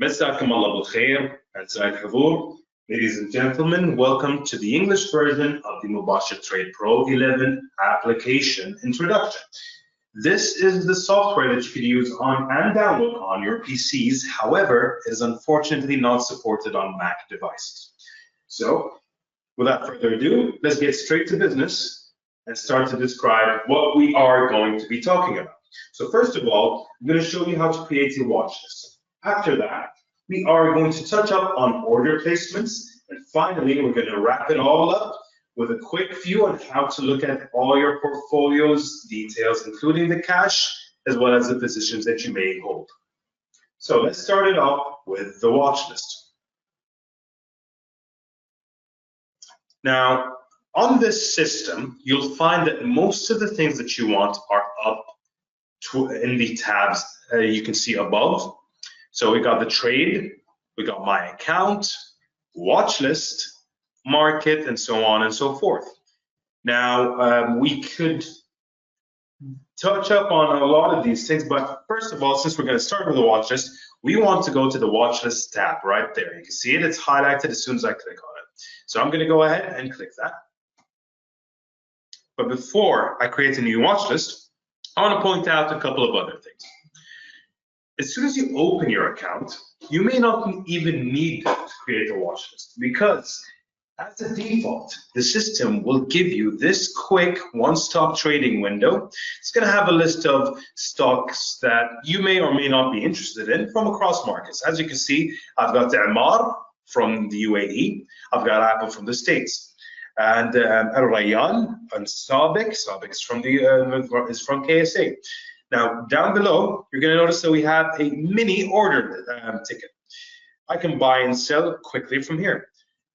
مساكم الله بالخير أعزائي الحضور. Ladies and gentlemen, welcome to the English version of the MubasherTrade PRO 11 application introduction. This is the software that you can use on and download on your PCs. However, it is unfortunately not supported on Mac devices. So, without further ado, let's get straight to business and start to describe what we are going to be talking about. So first of all, I'm going to show you how to create a watch list. After that, we are going to touch up on order placements, and finally, we're going to wrap it all up with a quick view on how to look at all your portfolio's details, including the cash, as well as the positions that you may hold. So let's start it off with the watch list. Now, on this system, you'll find that most of the things that you want are up in the tabs you can see above. So we got the trade, we got my account, watch list, market, and so on and so forth. Now, we could touch up on a lot of these things, but first of all, since we're going to start with the watch list, we want to go to the watch list tab right there. You can see it, it's highlighted as soon as I click on it. So I'm going to go ahead and click that. But before I create a new watch list, I want to point out a couple of other things. As soon as you open your account, you may not even need to create a watch list, because as a default, the system will give you this quick one-stop trading window. It's going to have a list of stocks that you may or may not be interested in from across markets. As you can see, I've got the Amar from the UAE, I've got Apple from the States, and Al-Rayyan and Sabiq is from KSA. Now, down below, you're going to notice that we have a mini order ticket. I can buy and sell quickly from here.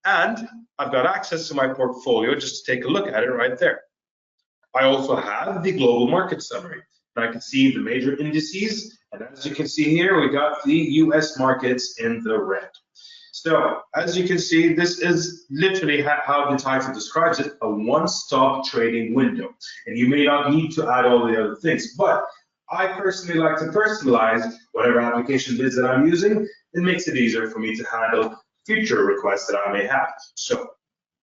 And I've got access to my portfolio just to take a look at it right there. I also have the global market summary. And I can see the major indices. And as you can see here, we got the US markets in the red. So, as you can see, this is literally how the title describes it, a one-stop trading window. And you may not need to add all the other things, but I personally like to personalize whatever application it is that I'm using. It makes it easier for me to handle future requests that I may have. So,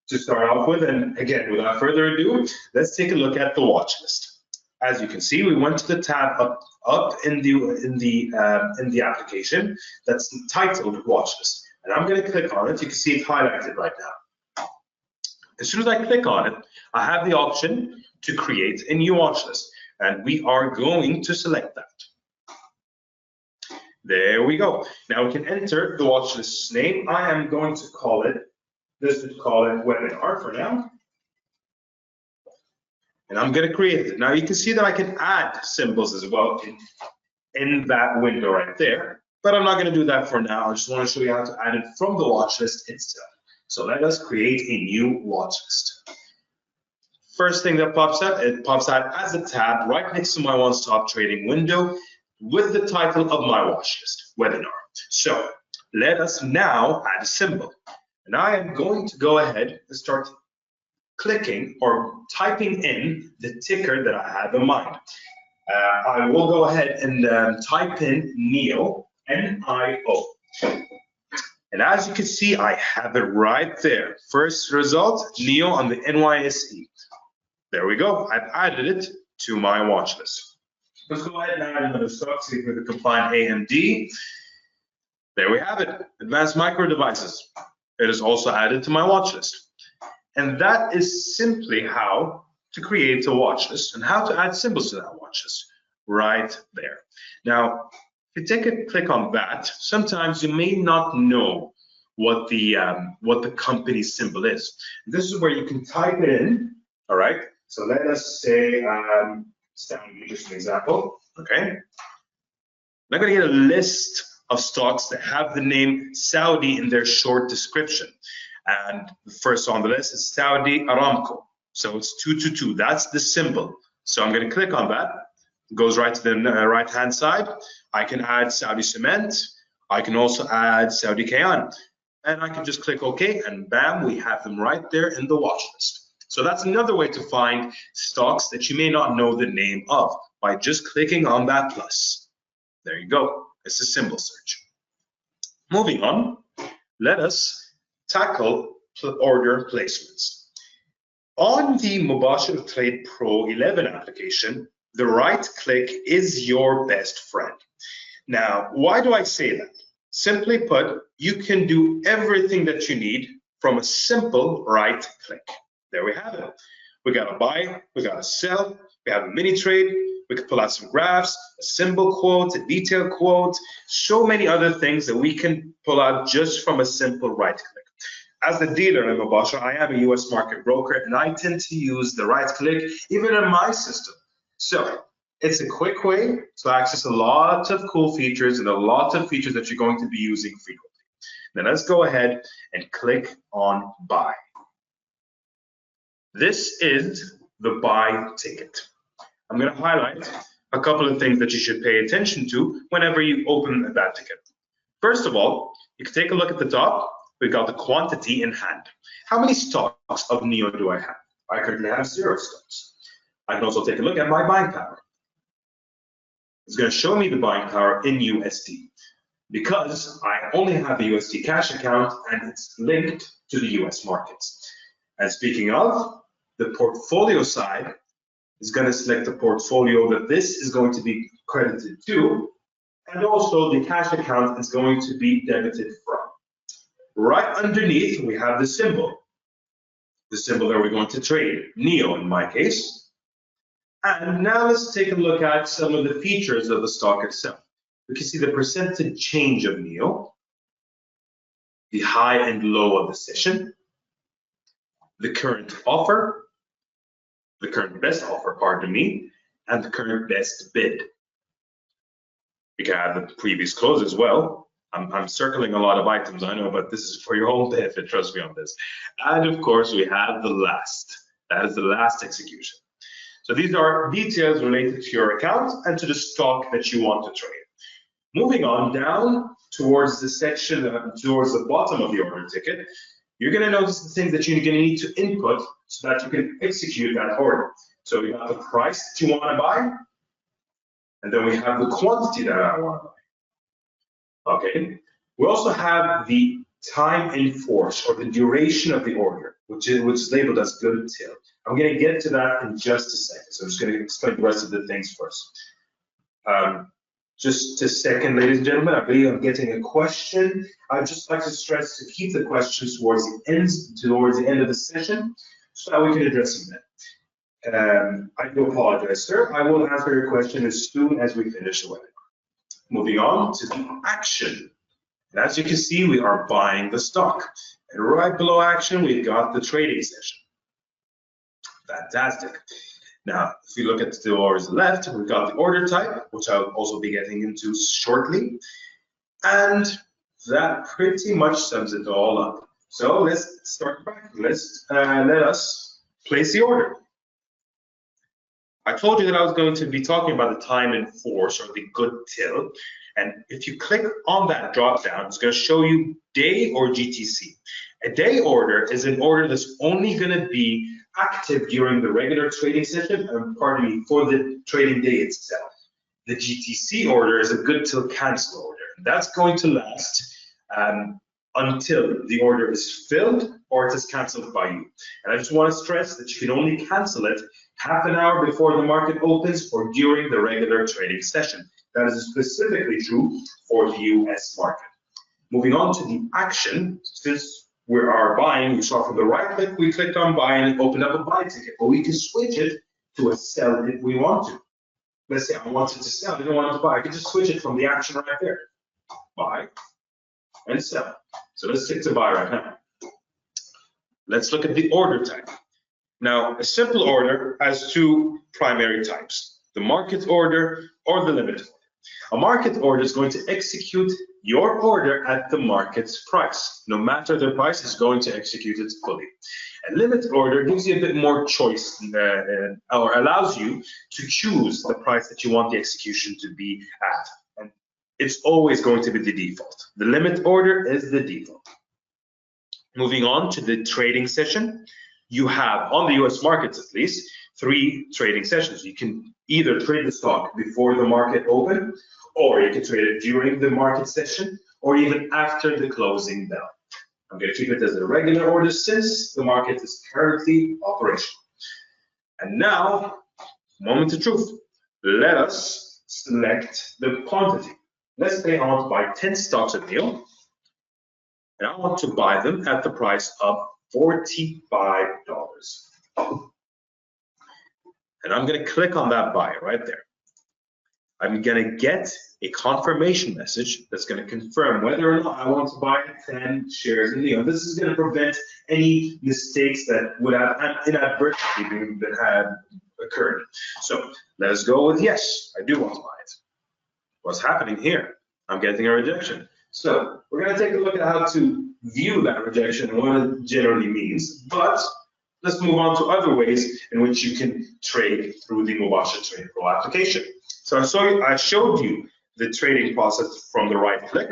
to start off with, and again, without further ado, let's take a look at the watch list. As you can see, we went to the tab up in the application that's titled Watch List. And I'm going to click on it. You can see it highlighted right now. As soon as I click on it, I have the option to create a new watch list. And we are going to select that. There we go. Now we can enter the watch list's name. I am going to call it, let's just call it Webinar for now. And I'm going to create it. Now you can see that I can add symbols as well in that window right there. But I'm not going to do that for now. I just want to show you how to add it from the watch list itself. So let us create a new watch list. First thing that pops out, it pops out as a tab right next to my one-stop trading window with the title of my watch list, Webinar. So let us now add a symbol. And I am going to go ahead and start clicking or typing in the ticker that I have in mind. I will go ahead and type in NIO, N-I-O. And as you can see, I have it right there. First result, NIO on the NYSE. There we go. I've added it to my watch list. Let's go ahead and add another stock, see if we can find AMD. There we have it, Advanced Micro Devices. It is also added to my watch list. And that is simply how to create a watch list and how to add symbols to that watch list right there. Now, if you take a click on that, sometimes you may not know what the company symbol is. This is where you can type it in, all right? So let us say, just an example, okay? I'm going to get a list of stocks that have the name Saudi in their short description. And the first on the list is Saudi Aramco. So it's 222, that's the symbol. So I'm going to click on that. It goes right to the right-hand side. I can add Saudi Cement. I can also add Saudi Kayan. And I can just click OK, and bam, we have them right there in the watch list. So that's another way to find stocks that you may not know the name of by just clicking on that plus. There you go. It's a symbol search. Moving on, let us tackle order placements. On the MubasherTrade Pro 11 application, the right click is your best friend. Now, why do I say that? Simply put, you can do everything that you need from a simple right click. There we have it. We got a buy, we got a sell, we have a mini trade, we can pull out some graphs, a symbol quote, a detailed quote, so many other things that we can pull out just from a simple right click. As a dealer in Mubasher, I am a US market broker, and I tend to use the right click even in my system. So it's a quick way to access a lot of cool features and a lot of features that you're going to be using frequently. Now let's go ahead and click on buy. This is the buy ticket. I'm going to highlight a couple of things that you should pay attention to whenever you open that ticket. First of all, you can take a look at the top. We've got the quantity in hand. How many stocks of NEO do I have? I currently have 0 stocks. I can also take a look at my buying power. It's going to show me the buying power in USD because I only have a USD cash account and it's linked to the US markets. And speaking of, the portfolio side is going to select the portfolio that this is going to be credited to, and also the cash account is going to be debited from. Right underneath, we have the symbol that we're going to trade, NEO in my case. And now let's take a look at some of the features of the stock itself. We can see the percentage change of NEO, the high and low of the session, the current offer, the current best offer, pardon me, and the current best bid. We can have the previous close as well. I'm circling a lot of items, I know, but this is for your own benefit, trust me on this. And of course, we have the last. That is the last execution. So these are details related to your account and to the stock that you want to trade. Moving on down towards the section, towards the bottom of the order ticket, you're going to notice the things that you're going to need to input so that you can execute that order. So we have the price that you want to buy, and then we have the quantity that I want to buy. Okay. We also have the time in force, or the duration of the order, which is labeled as good till. I'm going to get to that in just a second. So I'm just going to explain the rest of the things first. Just a second, ladies and gentlemen, I believe I'm getting a question. I'd just like to stress to keep the questions towards the end of the session, so that we can address them then. I do apologize, sir. I will answer your question as soon as we finish the webinar. Moving on to the action. And as you can see, we are buying the stock. And right below action, we've got the trading session. Fantastic. Now, if you look at the orders left, we've got the order type, which I'll also be getting into shortly. And that pretty much sums it all up. So let's start back. Let us place the order. I told you that I was going to be talking about the time in force, or the good till. And if you click on that drop down, it's going to show you day or GTC. A day order is an order that's only going to be active during the regular trading session, pardon me, for the trading day itself. The GTC order is a good till cancel order. That's going to last until the order is filled or it is canceled by you. And I just want to stress that you can only cancel it half an hour before the market opens or during the regular trading session. That is specifically true for the US market. Moving on to the action, since we are buying, we saw from the right click, we clicked on buy and it opened up a buy ticket, but we can switch it to a sell if we want to. Let's say I wanted to sell, I didn't want to buy, I could just switch it from the action right there. Buy and sell. So let's stick to buy right now. Let's look at the order type. Now, a simple order has two primary types, the market order or the limit order. A market order is going to execute your order at the market's price. No matter the price, it's going to execute it fully. A limit order gives you a bit more choice or allows you to choose the price that you want the execution to be at. And it's always going to be the default. The limit order is the default. Moving on to the trading session, you have, on the US markets at least, 3 trading sessions. You can either trade the stock before the market open, or you can trade it during the market session, or even after the closing bell. I'm going to keep it as a regular order since the market is currently operational. And now, moment of truth. Let us select the quantity. Let's say I want to buy 10 stocks of NEO, and I want to buy them at the price of $45. And I'm going to click on that buy right there. I'm going to get a confirmation message that's going to confirm whether or not I want to buy 10 shares in NEO. This is going to prevent any mistakes that would have inadvertently occurred. So let's go with yes, I do want to buy it. What's happening here? I'm getting a rejection. So we're going to take a look at how to view that rejection and what it generally means. But let's move on to other ways in which you can trade through the MubasherTrade Pro application. So I showed you the trading process from the right click.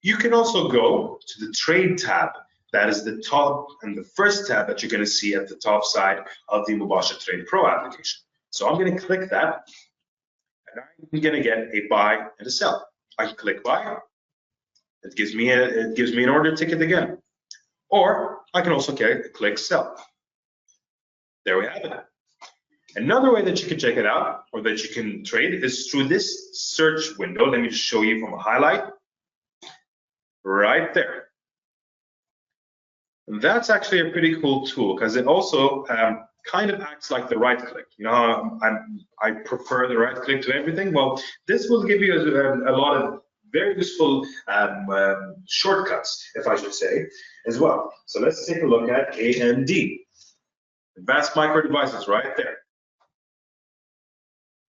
You can also go to the trade tab. That is the top and the first tab that you're going to see at the top side of the MubasherTrade Pro application. So I'm going to click that, and I'm going to get a buy and a sell. I can click buy. It gives me an order ticket again, or I can also click sell. There we have it. Another way that you can check it out, or that you can trade, is through this search window. Let me just show you from a highlight right there. And that's actually a pretty cool tool because it also kind of acts like the right click. You know, I prefer the right click to everything. Well, this will give you a lot of very useful shortcuts, if I should say, as well. So let's take a look at AMD, Advanced Micro Devices, right there.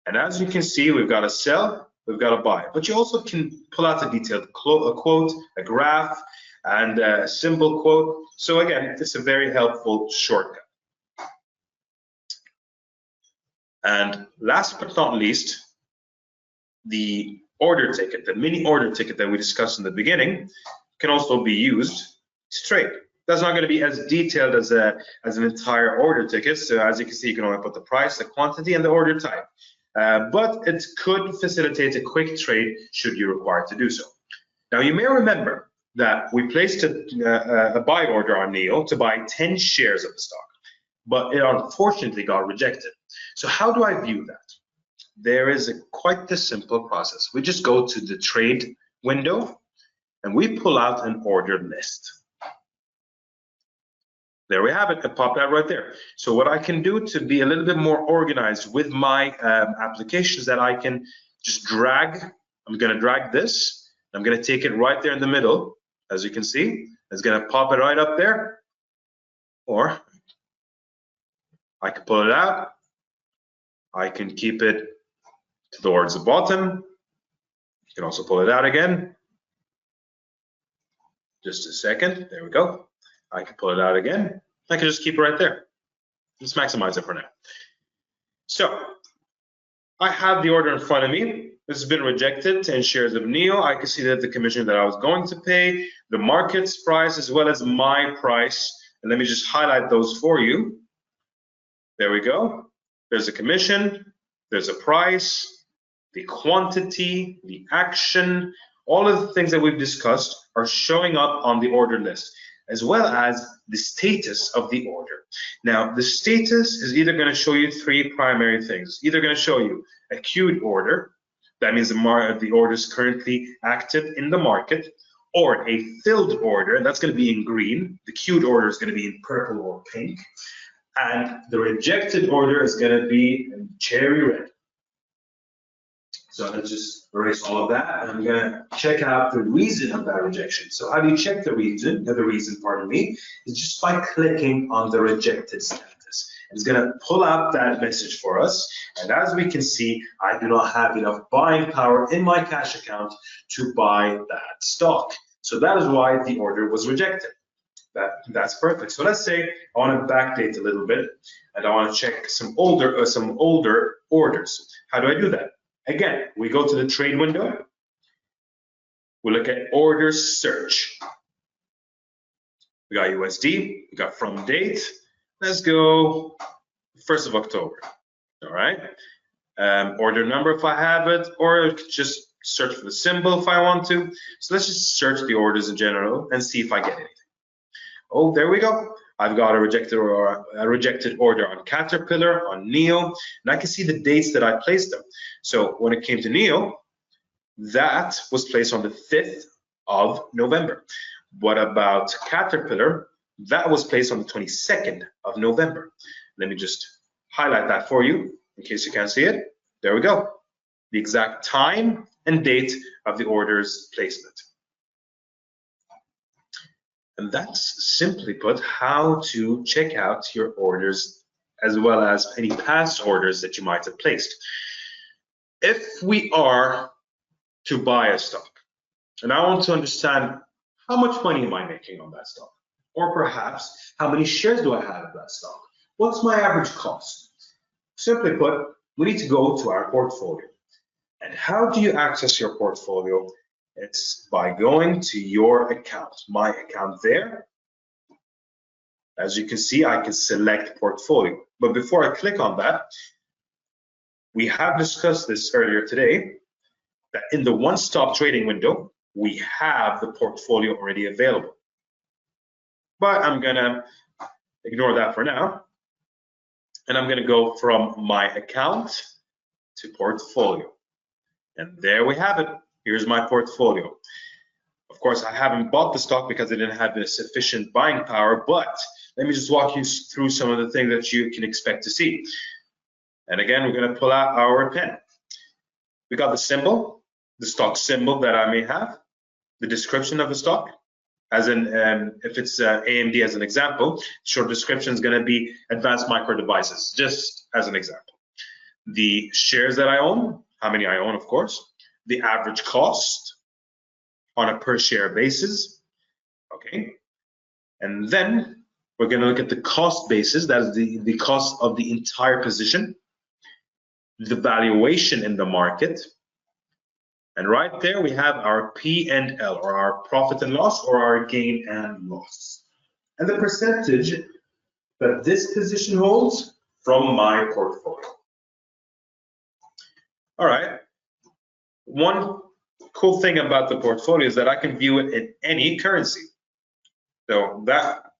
And as you can see, we've got a sell, we've got a buy, but you also can pull out a detailed quote, a graph, and a symbol quote. So again, it's a very helpful shortcut. And last but not least, the order ticket, the mini order ticket that we discussed in the beginning, can also be used to trade. That's not going to be as detailed as an entire order ticket. So as you can see, you can only put the price, the quantity, and the order type. But it could facilitate a quick trade should you require to do so. Now, you may remember that we placed a buy order on NEO to buy 10 shares of the stock, but it unfortunately got rejected. So how do I view that? There is quite the simple process. We just go to the trade window and we pull out an order list. There we have it. It popped out right there. So what I can do to be a little bit more organized with my applications, that I can just drag. I'm going to drag this. I'm going to take it right there in the middle. As you can see, it's going to pop it right up there. Or I can pull it out. I can keep it towards the bottom. You can also pull it out again. Just a second. There we go. I can pull it out again. I can just keep it right there. Let's maximize it for now. So I have the order in front of me. This has been rejected, 10 shares of NEO. I can see that the commission that I was going to pay, the market's price, as well as my price. And let me just highlight those for you. There we go. There's a commission, there's a price, the quantity, the action, all of the things that we've discussed are showing up on the order list, as well as the status of the order. Now, the status is either going to show you three primary things. It's either going to show you a queued order, that means the order is currently active in the market, or a filled order, that's going to be in green. The queued order is going to be in purple or pink, and the rejected order is going to be in cherry red. So let's just erase all of that. I'm going to check out the reason of that rejection. So how do you check the reason? Pardon me, is just by clicking on the rejected status. It's going to pull out that message for us. And as we can see, I do not have enough buying power in my cash account to buy that stock. So that is why the order was rejected. That's perfect. So let's say I want to backdate a little bit, and I want to check some older orders. How do I do that? Again, we go to the trade window. We look at order search. We got USD. We got from date. Let's go 1st of October. All right. Order number if I have it, or just search for the symbol if I want to. So let's just search the orders in general and see if I get anything. Oh, there we go. I've got a rejected order on Caterpillar, on Neo, and I can see the dates that I placed them. So when it came to Neo, that was placed on the 5th of November. What about Caterpillar? That was placed on the 22nd of November. Let me just highlight that for you in case you can't see it. There we go. The exact time and date of the order's placement. And that's simply put how to check out your orders as well as any past orders that you might have placed. If we are to buy a stock, and I want to understand how much money am I making on that stock? Or perhaps how many shares do I have of that stock? What's my average cost? Simply put, we need to go to our portfolio. And how do you access your portfolio? It's by going to your account, my account there. As you can see, I can select portfolio. But before I click on that, we have discussed this earlier today, that in the one-stop trading window, we have the portfolio already available. But I'm gonna ignore that for now. And I'm gonna go from my account to portfolio. And there we have it. Here's my portfolio. Of course, I haven't bought the stock because I didn't have the sufficient buying power, but let me just walk you through some of the things that you can expect to see. And again, we're going to pull out our pen. We got the symbol, the stock symbol that I may have, the description of the stock, as in if it's AMD as an example, short description is going to be advanced micro devices, just as an example. The shares that I own, how many I own, of course, the average cost on a per share basis, okay? And then we're gonna look at the cost basis, that is the cost of the entire position, the valuation in the market, and right there we have our P&L, or our profit and loss, or our gain and loss, and the percentage that this position holds from my portfolio. All right, one cool thing about the portfolio is that I can view it in any currency. So that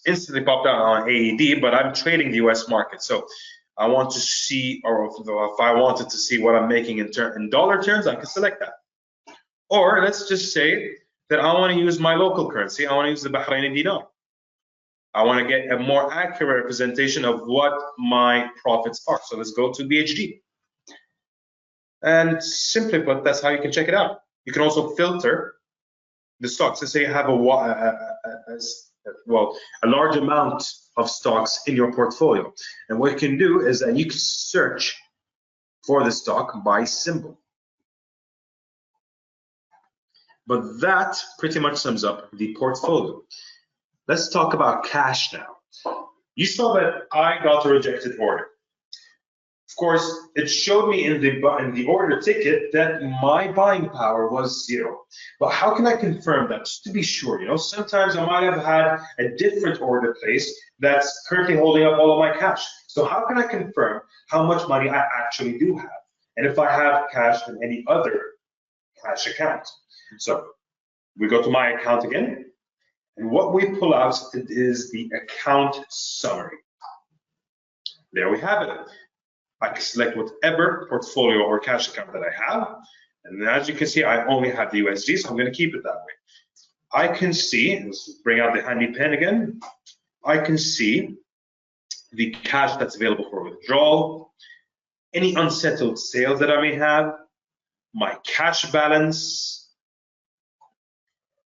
instantly popped out on AED, but I'm trading the US market. So I want to see, or if I wanted to see what I'm making in dollar terms, I can select that. Or let's just say that I want to use my local currency. I want to use the Bahraini dinar. I want to get a more accurate representation of what my profits are. So let's go to BHD. And simply put, that's how you can check it out. You can also filter the stocks. Let's say you have a large amount of stocks in your portfolio. And what you can do is that you can search for the stock by symbol. But that pretty much sums up the portfolio. Let's talk about cash now. You saw that I got a rejected order. Of course, it showed me in the order ticket that my buying power was 0. But how can I confirm that? Just to be sure, you know, sometimes I might have had a different order placed that's currently holding up all of my cash. So how can I confirm how much money I actually do have? And if I have cash in any other cash account? So we go to my account again, and what we pull out is the account summary. There we have it. I can select whatever portfolio or cash account that I have. And as you can see, I only have the USD, so I'm going to keep it that way. I can see, let's bring out the handy pen again. I can see the cash that's available for withdrawal, any unsettled sales that I may have, my cash balance,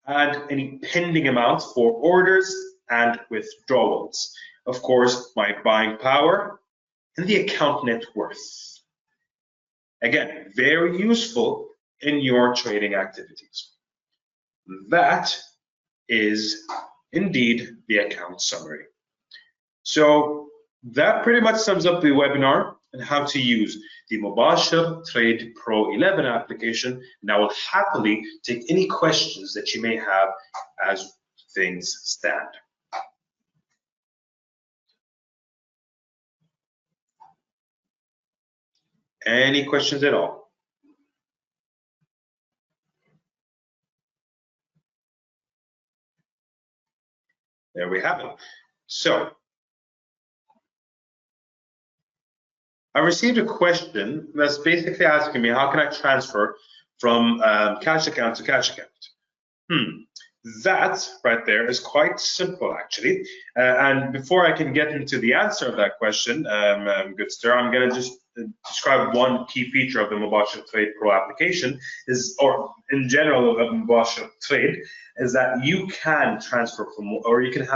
and any pending amounts for orders and withdrawals. Of course, my buying power, and the account net worth. Again, very useful in your trading activities. That is indeed the account summary. So that pretty much sums up the webinar and how to use the MubasherTrade Pro 11 application. And I will happily take any questions that you may have as things stand. Any questions at all? there we have it. So I received a question that's basically asking me, how can I transfer from cash account to cash account? That right there is quite simple, actually. And before I can get into the answer of that question, good sir, I'm going to just describe one key feature of the MubasherTrade Pro application, or in general of MubasherTrade, is that you can transfer from, or you can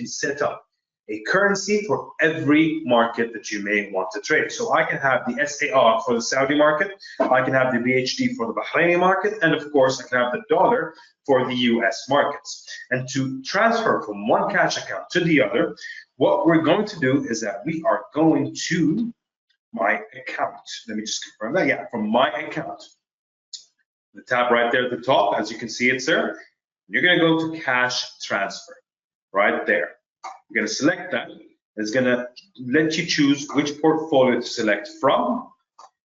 set up a currency for every market that you may want to trade. So I can have the SAR for the Saudi market, I can have the BHD for the Bahraini market, and of course I can have the dollar for the US markets. And to transfer from one cash account to the other, what we're going to do is that we are going to my account. Let me just confirm that. Yeah, from my account. The tab right there at the top, as you can see it's there. You're going to go to cash transfer right there. You're going to select that. It's going to let you choose which portfolio to select from,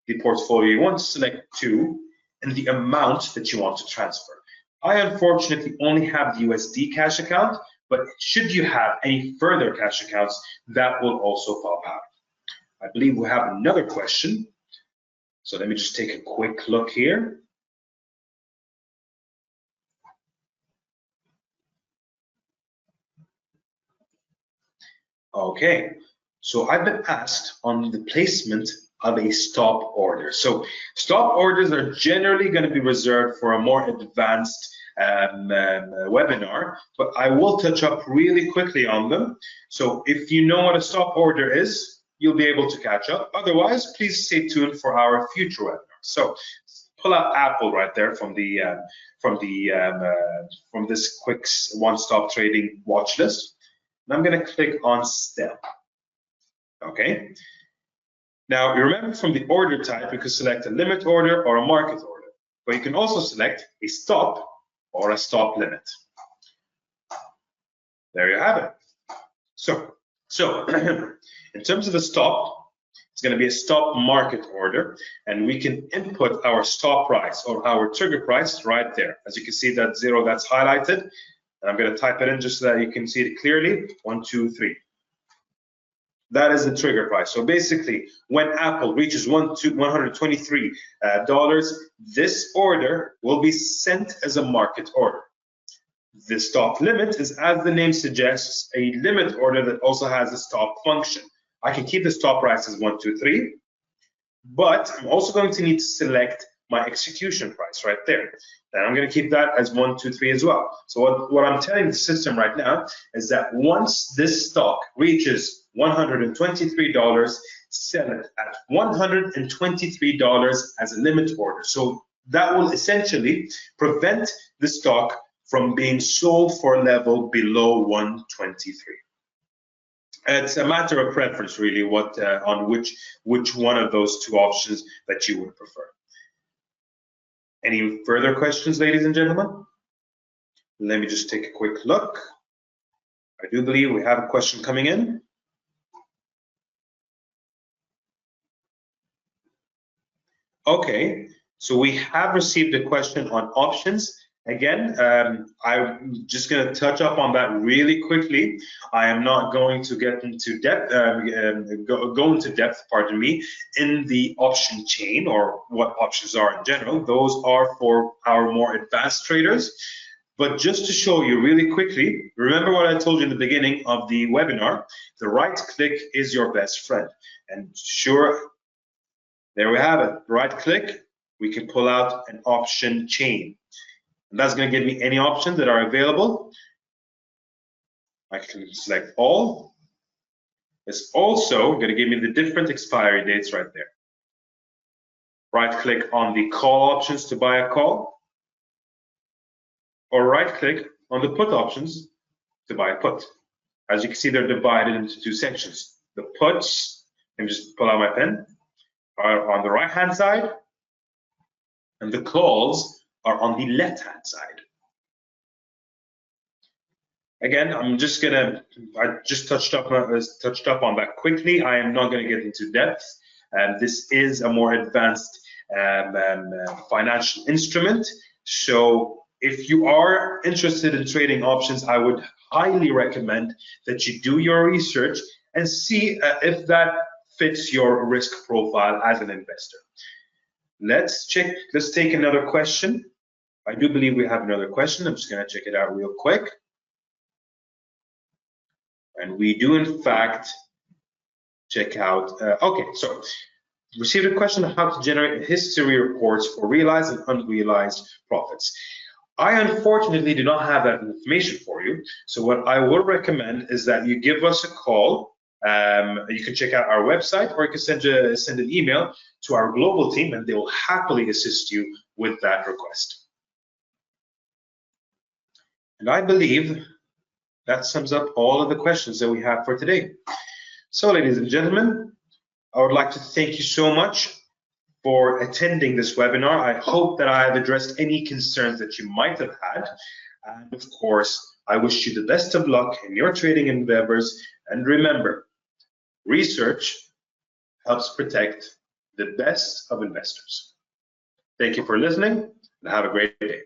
the portfolio you want to select to, and the amount that you want to transfer. I unfortunately only have the USD cash account, but should you have any further cash accounts, that will also pop out. I believe we have another question. So let me just take a quick look here. Okay, so I've been asked on the placement of a stop order. So stop orders are generally going to be reserved for a more advanced webinar, but I will touch up really quickly on them. So if you know what a stop order is, you'll be able to catch up. Otherwise, please stay tuned for our future webinar. So pull out Apple right there from this quick one-stop trading watch list. And I'm going to click on Step. Okay. Now, you remember from the order type, you can select a limit order or a market order, but you can also select a stop or a stop limit. There you have it. So in terms of the stop, it's going to be a stop market order, and we can input our stop price or our trigger price right there. As you can see, that 0 that's highlighted. And I'm going to type it in just so that you can see it clearly. 1, 2, 3. That is the trigger price. So basically, when Apple reaches $123, this order will be sent as a market order. The stop limit is, as the name suggests, a limit order that also has a stop function. I can keep the stop price as 1, 2, 3, but I'm also going to need to select my execution price right there. And I'm going to keep that as 1, 2, 3 as well. So what I'm telling the system right now is that once this stock reaches $123, sell it at $123 as a limit order. So that will essentially prevent the stock from being sold for a level below 123. It's a matter of preference, really, on which one of those two options that you would prefer. Any further questions, ladies and gentlemen? Let me just take a quick look. I do believe we have a question coming in. Okay, so we have received a question on options. Again, I'm just going to touch up on that really quickly. I am not going to get into depth, go into depth, pardon me, in the option chain or what options are in general. Those are for our more advanced traders. But just to show you really quickly, remember what I told you in the beginning of the webinar, the right click is your best friend. And sure, there we have it, right click, we can pull out an option chain. And that's going to give me any options that are available. I can select all. It's also going to give me the different expiry dates right there. Right click on the call options to buy a call, or right click on the put options to buy a put. As you can see, they're divided into two sections. The puts, let me just pull out my pen, are on the right hand side, and the calls are on the left hand side. Again, I just touched up on that quickly. I am not going to get into depth. This is a more advanced financial instrument. So if you are interested in trading options, I would highly recommend that you do your research and see if that fits your risk profile as an investor. Let's take another question. I do believe we have another question. I'm just going to check it out real quick. And we do, in fact, check out, okay, so received a question on how to generate history reports for realized and unrealized profits. I unfortunately do not have that information for you. So what I would recommend is that you give us a call. You can check out our website, or you can send an email to our global team, and they will happily assist you with that request. And I believe that sums up all of the questions that we have for today. So, ladies and gentlemen, I would like to thank you so much for attending this webinar. I hope that I have addressed any concerns that you might have had. And of course, I wish you the best of luck in your trading endeavors. And remember, research helps protect the best of investors. Thank you for listening, and have a great day.